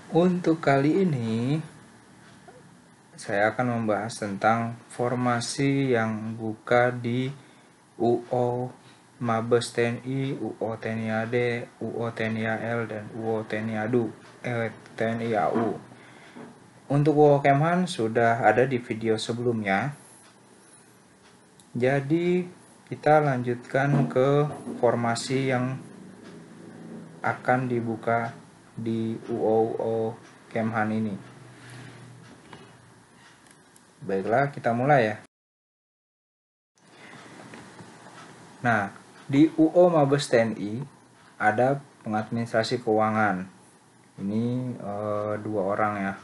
Untuk kali ini saya akan membahas tentang formasi yang buka di UO Mabes TNI, UO TNI AD, UO TNI AL, dan UO TNI TNI AU. Untuk UO Kemhan sudah ada di video sebelumnya. Jadi kita lanjutkan ke formasi yang akan dibuka di UO Kemhan ini. Baiklah, kita mulai ya. Nah, di UO Mabes TNI ada pengadministrasi keuangan. Ini dua orang ya.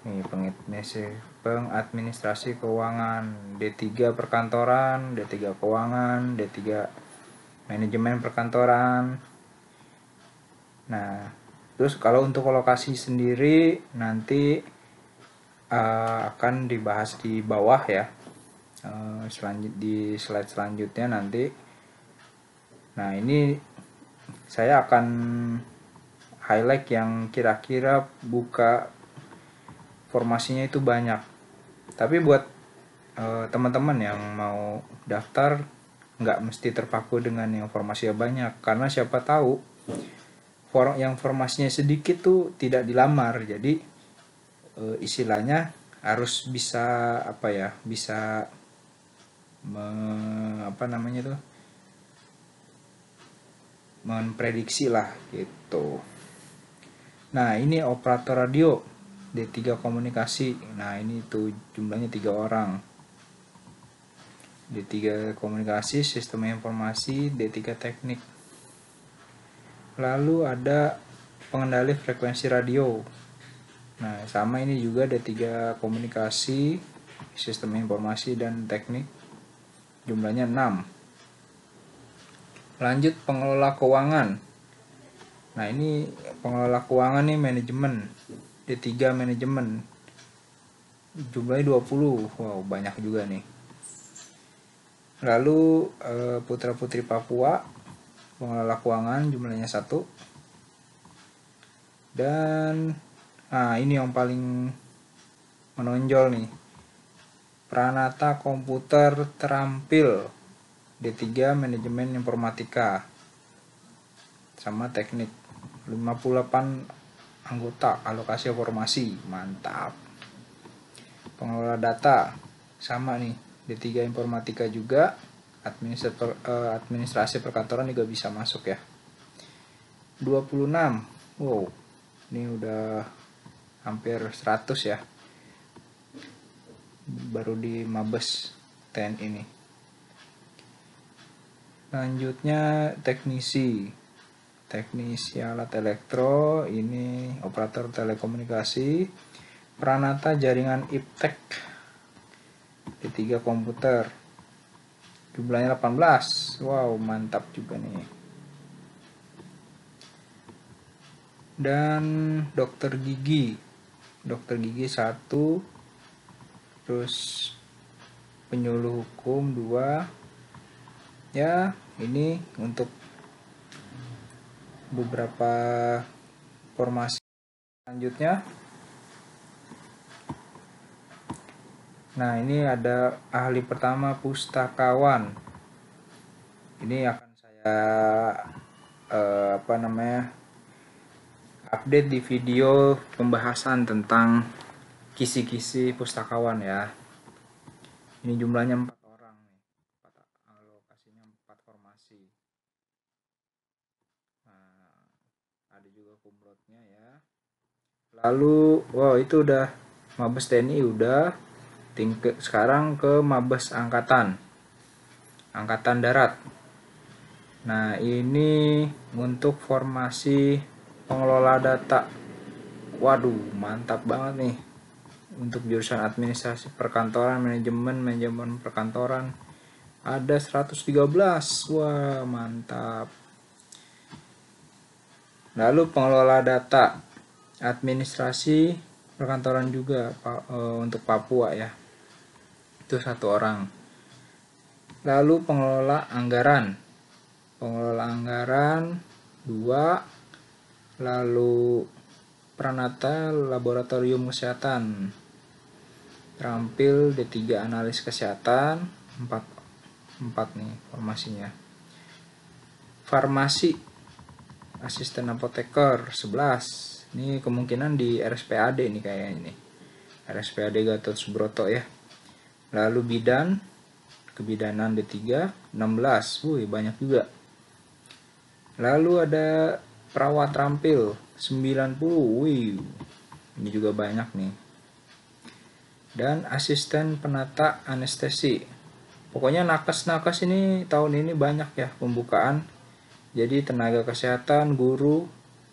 Nih, pengadministrasi keuangan, D3 perkantoran, D3 keuangan, D3 manajemen perkantoran. Nah, terus kalau untuk lokasi sendiri nanti akan dibahas di bawah ya. Di slide selanjutnya nanti. Nah, ini saya akan highlight yang kira-kira buka formasinya itu banyak. Tapi buat teman-teman yang mau daftar nggak mesti terpaku dengan yang formasinya banyak, karena siapa tahu yang formasinya sedikit tuh tidak dilamar. Jadi istilahnya harus bisa bisa memprediksi lah gitu. Nah, ini operator radio D3 komunikasi. Nah, ini tuh jumlahnya 3 orang. D3 komunikasi, sistem informasi, D3 teknik. Lalu ada pengendali frekuensi radio. Nah, sama ini juga D3 komunikasi, sistem informasi dan teknik. Jumlahnya 6. Lanjut pengelola keuangan. Nah, ini pengelola keuangan nih manajemen. D3 manajemen. Jumlahnya 20. Wow, banyak juga nih. Lalu Putra Putri Papua, pengelola keuangan, jumlahnya 1. Dan ini yang paling menonjol nih. Pranata komputer terampil, D3 manajemen informatika sama teknik. 58 anggota, alokasi formasi, mantap. Pengelola data sama nih, D3 informatika juga, administrasi perkantoran juga bisa masuk ya. 26. Wow, ini udah hampir 100 ya, baru di Mabes TNI ini. Lanjutnya teknisi alat elektro, ini operator telekomunikasi, Pranata jaringan iptek, D3 komputer, jumlahnya 18. Wow, mantap juga nih. Dan dokter gigi 1, terus penyuluh hukum 2 ya. Ini untuk beberapa formasi. Selanjutnya, nah ini ada ahli pertama pustakawan. Ini akan saya update di video pembahasan tentang kisi-kisi pustakawan ya. Ini jumlahnya 4 orang nih. Alokasinya 4 formasi. Nah, ada juga kumlotnya ya. Lalu, wow, itu udah Mabes TNI udah. Sekarang ke Mabes Angkatan Darat. Nah, ini untuk formasi pengelola data. Waduh, mantap banget nih. Untuk jurusan administrasi perkantoran, manajemen perkantoran ada 113. Wah, mantap. Lalu pengelola data administrasi perkantoran juga untuk Papua ya, itu 1 orang. Lalu pengelola anggaran pengelola anggaran 2, lalu Pranata laboratorium kesehatan. Terampil D3 analis kesehatan 4 nih formasinya. Farmasi asisten apoteker 11. Ini kemungkinan di RSPAD nih kayaknya ini. RSPAD Gatot Subroto ya. Lalu kebidanan D3 16. Wih, banyak juga. Lalu ada perawat terampil 90. Wih. Ini juga banyak nih. Dan asisten penata anestesi. Pokoknya nakes ini tahun ini banyak ya pembukaan. Jadi tenaga kesehatan, guru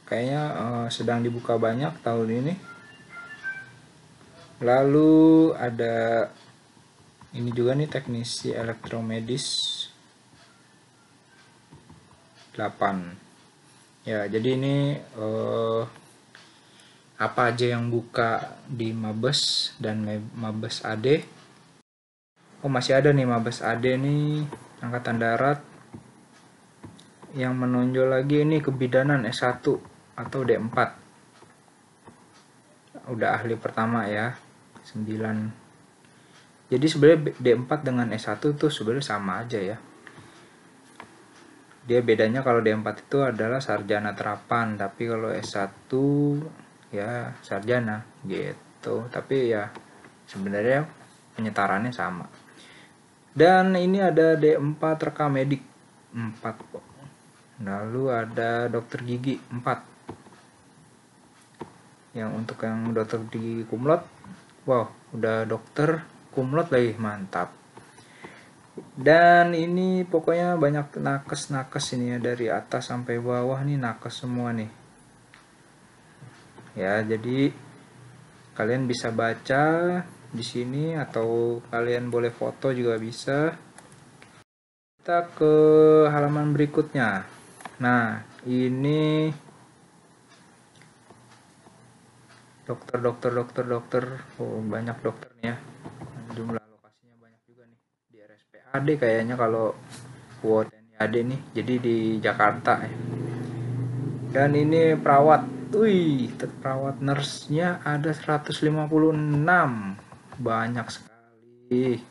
kayaknya sedang dibuka banyak tahun ini. Lalu ada ini juga nih teknisi elektromedis 8. Ya, jadi ini apa aja yang buka di Mabes dan Mabes AD. Oh, masih ada nih Mabes AD nih, Angkatan Darat. Yang menonjol lagi ini kebidanan S1 atau D4. Udah ahli pertama ya, 9. Jadi sebenarnya D4 dengan S1 tuh sebenarnya sama aja ya. Dia bedanya kalau D4 itu adalah sarjana terapan, tapi kalau S1 ya sarjana gitu. Tapi ya sebenarnya penyetarannya sama. Dan ini ada D4 rekam medik 4. Lalu ada dokter gigi 4. Yang untuk yang dokter gigi kumlot, wow, udah dokter kumlot lagi, mantap. Dan ini pokoknya banyak nakes ini ya, dari atas sampai bawah nih nakes semua nih. Ya, jadi kalian bisa baca di sini atau kalian boleh foto juga bisa. Kita ke halaman berikutnya. Nah, ini dokter. Oh, banyak dokternya. Jumlah lokasinya banyak juga nih. Di RSPAD kayaknya kalau TNI AD nih. Jadi di Jakarta ya. Dan ini perawat. Wih, perawat nurse-nya ada 156. Banyak sekali.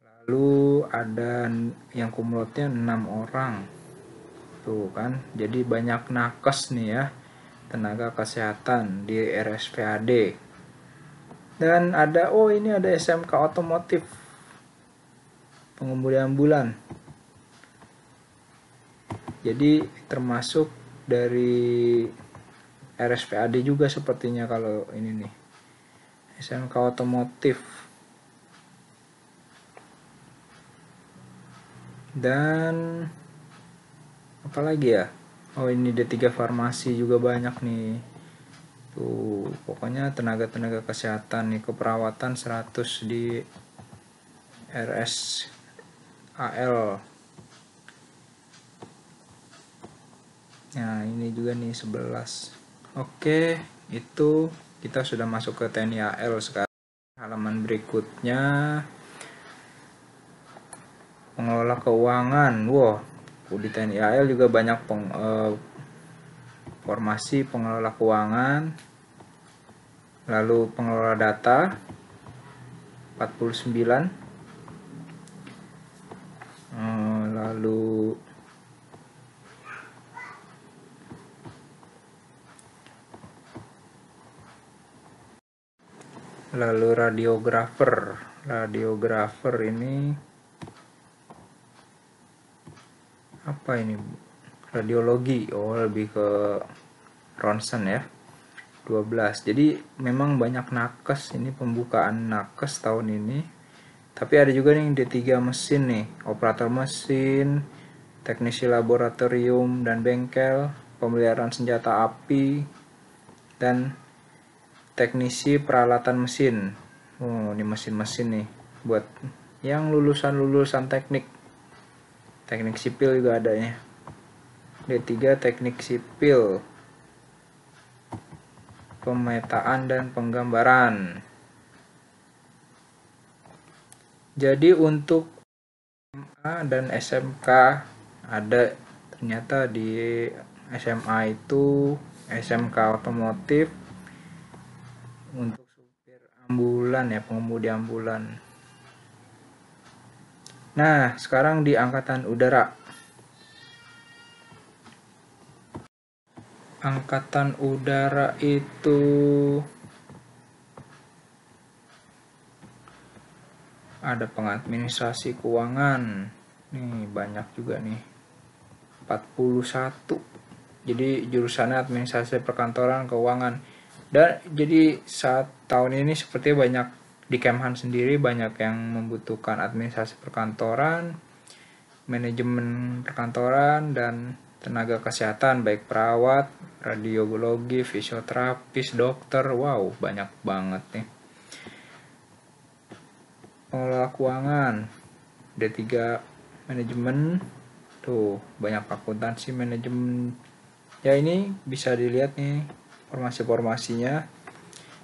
Lalu ada yang kumlotnya 6 orang. Tuh kan. Jadi banyak nakes nih ya. Tenaga kesehatan di RSPAD. Dan ada, oh ini ada SMK otomotif, pengemudi ambulan. Jadi termasuk dari RSPAD juga sepertinya kalau ini nih. SMK otomotif. Dan apalagi ya? Oh, ini D3 farmasi juga banyak nih. Tuh, pokoknya tenaga-tenaga kesehatan nih, keperawatan 100 di RSAL. Nah, ini juga nih 11. Oke, itu kita sudah masuk ke TNI AL sekarang. Halaman berikutnya pengelola keuangan. Wow, di TNI AL juga banyak formasi pengelola keuangan. Lalu pengelola data 49. Lalu radiografer ini apa ini? Radiologi. Oh, lebih ke ronsen ya. 12. Jadi memang banyak nakes, ini pembukaan nakes tahun ini. Tapi ada juga nih D3 mesin nih, operator mesin, teknisi laboratorium dan bengkel, pemeliharaan senjata api, dan teknisi peralatan mesin. Oh, ini mesin-mesin nih buat yang lulusan teknik sipil juga adanya. D3 teknik sipil, pemetaan dan penggambaran. Jadi untuk SMA dan SMK ada. Ternyata di SMA itu SMK otomotif untuk supir ambulan ya, pengemudi ambulan. Nah, sekarang di angkatan udara. Angkatan udara itu ada pengadministrasi keuangan. Nih, banyak juga nih. 41. Jadi jurusannya administrasi perkantoran keuangan. Dan jadi saat tahun ini seperti banyak di Kemhan sendiri banyak yang membutuhkan administrasi perkantoran, manajemen perkantoran, dan tenaga kesehatan baik perawat, radiologi, fisioterapis, dokter. Wow, banyak banget nih. Pengelola keuangan, D3 manajemen, tuh banyak akuntansi manajemen. Ya ini bisa dilihat nih formasi-formasinya.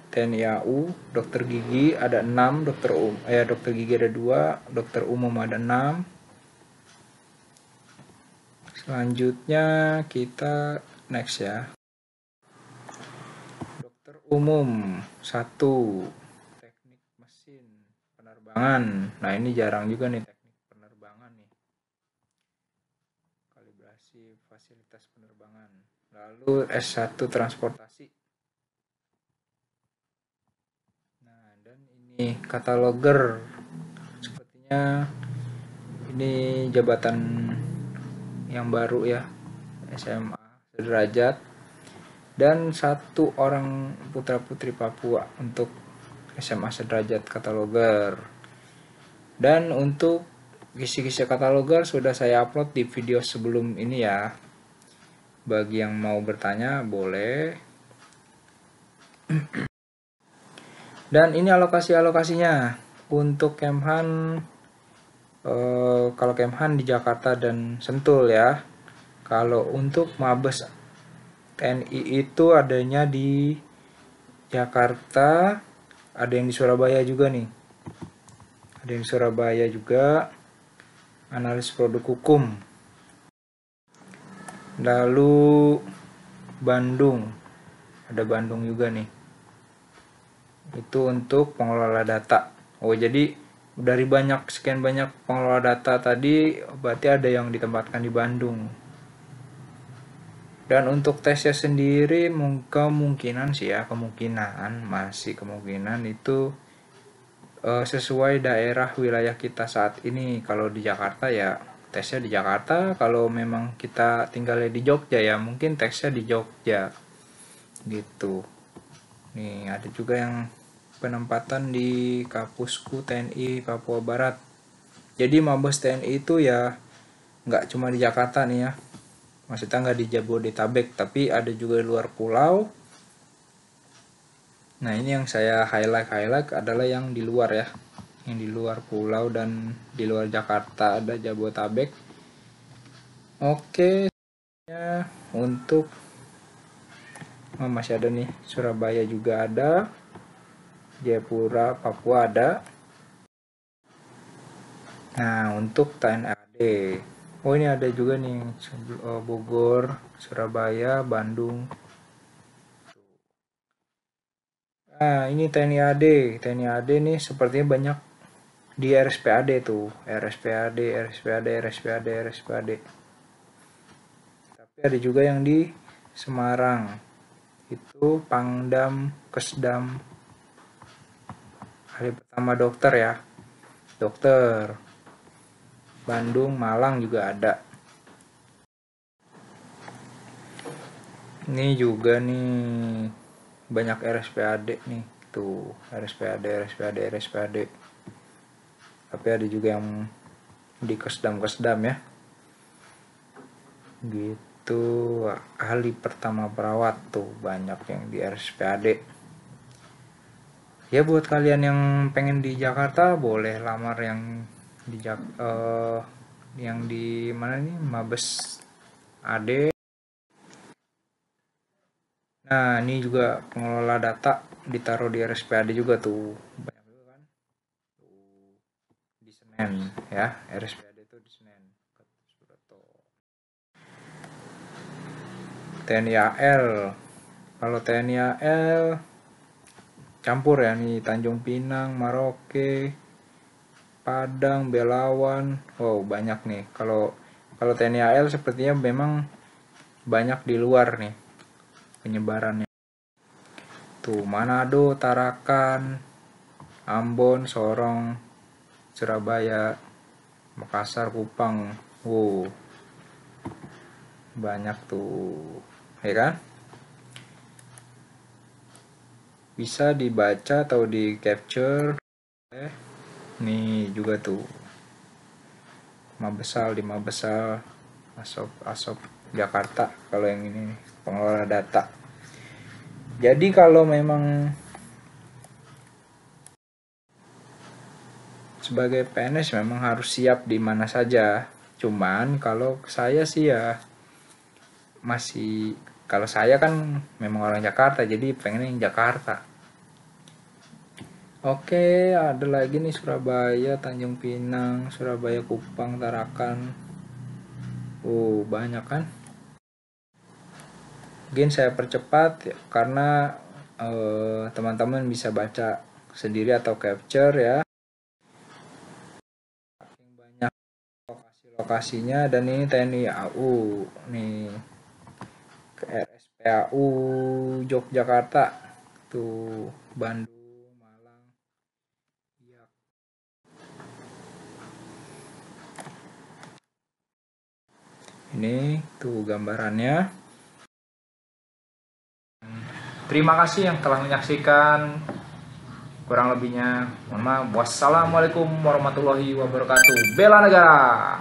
TNI AU, dokter gigi ada 6, dokter gigi ada 2, dokter umum ada 6. Selanjutnya kita next ya. Dokter umum 1, teknik mesin penerbangan. Nah, ini jarang juga nih teknik penerbangan nih. Kalibrasi fasilitas penerbangan. Lalu S1 transportasi. Nah, dan ini kataloger. Sepertinya ini jabatan yang baru ya, SMA sederajat, dan 1 orang putra putri Papua untuk SMA sederajat kataloger. Dan untuk kisi-kisi kataloger sudah saya upload di video sebelum ini ya. Bagi yang mau bertanya boleh. Dan ini alokasinya untuk Kemhan. Kalau Kemhan di Jakarta dan Sentul ya. Kalau untuk Mabes TNI itu adanya di Jakarta, ada yang di Surabaya juga nih. Ada yang di Surabaya juga, analis produk hukum. Lalu Bandung, ada Bandung juga nih. Itu untuk pengelola data. Oh, jadi dari sekian banyak pengelola data tadi, berarti ada yang ditempatkan di Bandung. Dan untuk tesnya sendiri kemungkinan sih ya, masih kemungkinan itu sesuai daerah wilayah kita saat ini. Kalau di Jakarta ya tesnya di Jakarta, kalau memang kita tinggalnya di Jogja ya mungkin tesnya di Jogja gitu. Nih ada juga yang penempatan di Kapusku TNI Papua Barat. Jadi Mabes TNI itu ya nggak cuma di Jakarta nih ya, maksudnya nggak di Jabodetabek, tapi ada juga di luar pulau. Nah ini yang saya highlight adalah yang di luar ya, yang di luar pulau dan di luar Jakarta ada Jabodetabek. Oke ya, untuk masih ada nih Surabaya juga ada, Jayapura Papua ada. Nah untuk TNAD, oh ini ada juga nih Bogor, Surabaya, Bandung. Nah ini TNI AD nih sepertinya banyak di RSPAD tuh, RSPAD. Tapi ada juga yang di Semarang, itu Pangdam, Kesdam. Hari pertama dokter ya, dokter. Bandung, Malang juga ada. Ini juga nih banyak RSPAD nih, tuh RSPAD. Tapi ada juga yang di Kesdam ya. Gitu, ahli pertama perawat tuh banyak yang di RSPAD. Ya buat kalian yang pengen di Jakarta boleh lamar yang di mana nih, Mabes AD. Nah ini juga pengelola data ditaruh di RSPAD juga tuh, banyak juga kan di Senen ya, RSPAD itu di TNI AL. Kalau TNI AL campur ya nih, Tanjung Pinang, Maroke, Padang, Belawan. Wow, banyak nih. Kalau TNI AL sepertinya memang banyak di luar nih penyebarannya. Tuh, Manado, Tarakan, Ambon, Sorong, Surabaya, Makassar, Kupang. Wow, banyak tuh, ya kan? Bisa dibaca atau di capture. Nih juga tuh, Mabesal di Mabesal, Asop Jakarta. Kalau yang ini pengelola data. Jadi kalau memang sebagai PNS memang harus siap di mana saja. Cuman kalau saya sih ya masih, kalau saya kan memang orang Jakarta, jadi pengen yang Jakarta. Oke, ada lagi nih Surabaya, Tanjung Pinang, Surabaya, Kupang, Tarakan. Banyak kan? Mungkin saya percepat ya, karena teman-teman bisa baca sendiri atau capture ya. Banyak lokasinya, dan ini TNI AU nih, ke RSPAU Yogyakarta tuh, Bandung, Malang ya. Ini tuh gambarannya. Terima kasih yang telah menyaksikan. Kurang lebihnya mohon maaf. Wassalamualaikum warahmatullahi wabarakatuh. Bela negara.